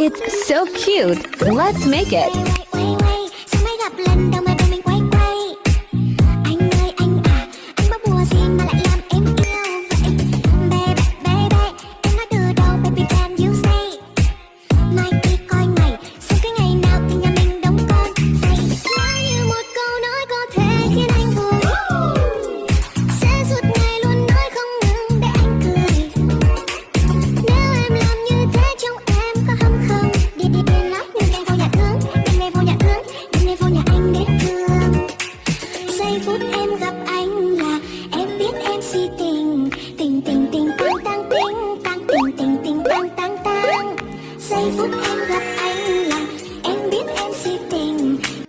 It's so cute. Let's make it. Sao mới gặp lần đầu mà đôi mình quay quay. Anh ơi anh à, anh có bùa gì mà lại làm em yêu vậy? Baby baby, em nói từ đầu baby can you say? Mai đi coi ngày, xem cái ngày nào thì nhà mình đóng con vậy. Nói như một câu nói có thể khiến anh vui. Sẽ suốt ngày luôn nói không ngừng để anh cười. Nếu em làm như thế trong em có hâm không? Đi đi đi lắm nhưng em vô nhà thương, đêm nay vô nhà thương, đêm nay vô nhà anh để thương. Giây phút em gặp anh